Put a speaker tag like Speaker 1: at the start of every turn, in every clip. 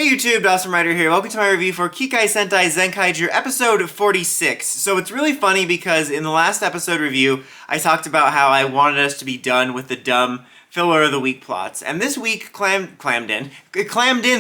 Speaker 1: Hey YouTube, Dawson Ryder here. Welcome to my review for Kikai Sentai Zenkaiger episode 46. So it's really funny because in the last episode review, I talked about how I wanted us to be done with the dumb filler of the week plots. And this week clammed in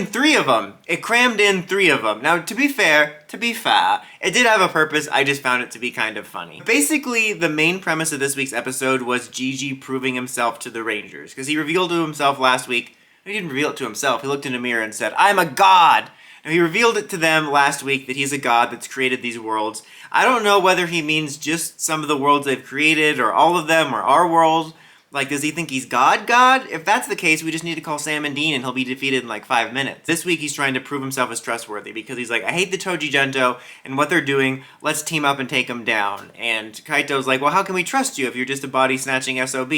Speaker 1: 3 of them. It crammed in 3 of them. Now, to be fair, it did have a purpose. I just found it to be kind of funny. Basically, the main premise of this week's episode was Gege proving himself to the Rangers. Because he revealed to himself last week. He didn't reveal it to himself. He looked in a mirror and said, "I'm a god." Now, he revealed it to them last week that he's a god that's created these worlds. I don't know whether he means just some of the worlds they've created, or all of them, or our world. Like, does he think he's God? If that's the case, we just need to call Sam and Dean and he'll be defeated in like 5 minutes. This week he's trying to prove himself as trustworthy because he's like, I hate the Toji Gento and what they're doing, let's team up and take them down. And Kaito's like, well, how can we trust you if you're just a body-snatching SOB?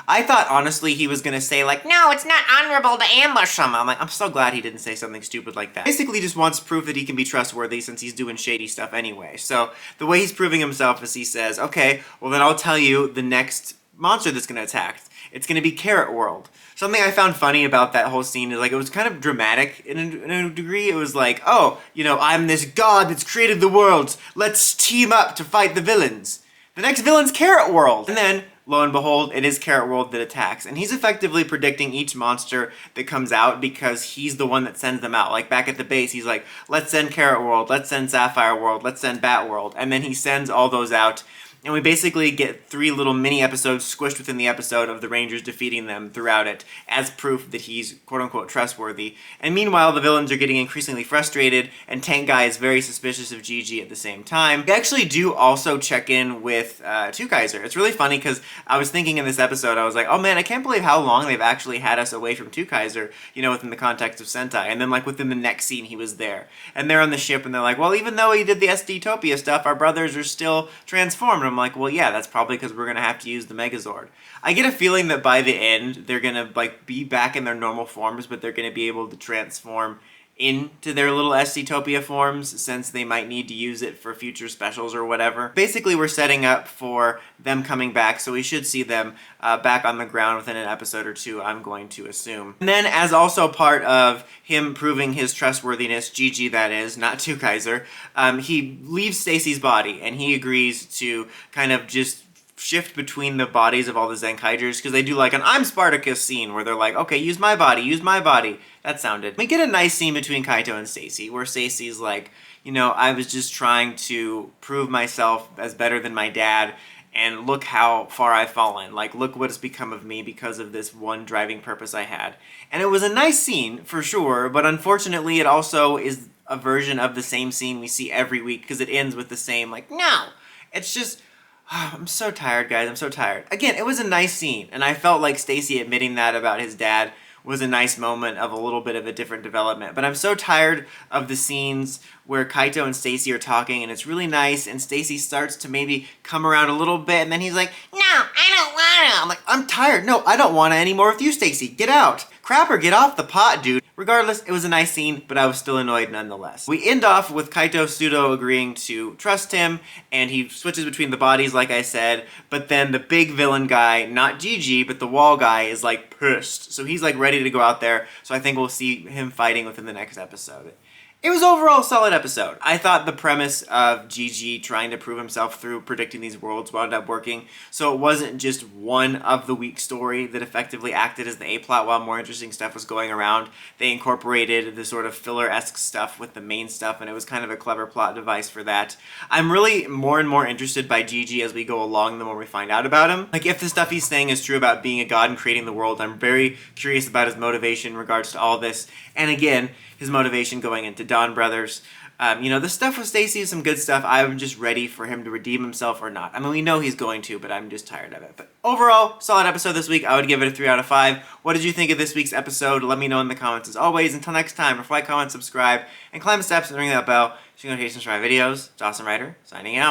Speaker 1: I thought, honestly, he was gonna say like, no, it's not honorable to ambush him. I'm like, I'm so glad he didn't say something stupid like that. Basically just wants proof that he can be trustworthy since he's doing shady stuff anyway. So the way he's proving himself is he says, okay, well then I'll tell you the next monster that's gonna attack. It's gonna be Carrot World. Something I found funny about that whole scene is like it was kind of dramatic in a degree. It was like, oh, you know, I'm this god that's created the worlds. Let's team up to fight the villains. The next villain's Carrot World. And then, lo and behold, it is Carrot World that attacks. And he's effectively predicting each monster that comes out because he's the one that sends them out. Like back at the base, he's like, let's send Carrot World, let's send Sapphire World, let's send Bat World. And then he sends all those out. And we basically get 3 little mini episodes squished within the episode of the Rangers defeating them throughout it as proof that he's quote-unquote trustworthy. And meanwhile, the villains are getting increasingly frustrated, and Tank Guy is very suspicious of Gege at the same time. We actually do also check in with Zenkaiger. It's really funny because I was thinking in this episode, I was like, oh man, I can't believe how long they've actually had us away from Zenkaiger, you know, within the context of Sentai. And then like within the next scene, he was there. And they're on the ship, and they're like, well, even though he did the SD-topia stuff, our brothers are still transformed. I'm like, well, yeah, that's probably because we're gonna have to use the Megazord. I get a feeling that by the end, they're gonna like be back in their normal forms, but they're gonna be able to transform into their little SD-topia forms since they might need to use it for future specials or whatever. Basically, we're setting up for them coming back, so we should see them back on the ground within an episode or 2, I'm going to assume. And then, as also part of him proving his trustworthiness, Gege that is, not Zenkaiger, he leaves Stacy's body, and he agrees to kind of just shift between the bodies of all the Zenkaigers, because they do like an I'm Spartacus scene where they're like, okay, use my body. That sounded. We get a nice scene between Kaito and Stacy, where Stacy's like, you know, I was just trying to prove myself as better than my dad, and look how far I've fallen. Like, look what has become of me because of this one driving purpose I had. And it was a nice scene, for sure, but unfortunately it also is a version of the same scene we see every week, because it ends with the same, like, no. It's just, I'm so tired, guys. I'm so tired. Again, it was a nice scene, and I felt like Stacy admitting that about his dad was a nice moment of a little bit of a different development. But I'm so tired of the scenes where Kaito and Stacy are talking, and it's really nice, and Stacy starts to maybe come around a little bit, and then he's like, no, I don't wanna. I'm like, I'm tired. No, I don't wanna anymore with you, Stacy. Get out. Crapper, get off the pot, dude. Regardless, it was a nice scene, but I was still annoyed nonetheless. We end off with Kaito pseudo agreeing to trust him, and he switches between the bodies, like I said, but then the big villain guy, not Gege, but the wall guy, is like pissed. So he's like ready to go out there, so I think we'll see him fighting within the next episode. It was overall a solid episode. I thought the premise of Gege trying to prove himself through predicting these worlds wound up working, so it wasn't just one of the week story that effectively acted as the A-plot while more interesting stuff was going around. They incorporated the sort of filler-esque stuff with the main stuff, and it was kind of a clever plot device for that. I'm really more and more interested by Gege as we go along the more we find out about him. Like, if the stuff he's saying is true about being a god and creating the world, I'm very curious about his motivation in regards to all this, and again, his motivation going into Dawn Brothers. You know, the stuff with Stacy is some good stuff. I'm just ready for him to redeem himself or not. I mean, we know he's going to, but I'm just tired of it. But overall, solid episode this week. I would give it a 3 out of 5. What did you think of this week's episode? Let me know in the comments as always. Until next time, like, comment, subscribe, and climb the steps and ring that bell so you can notifications for my videos. Dawson Ryder, signing out.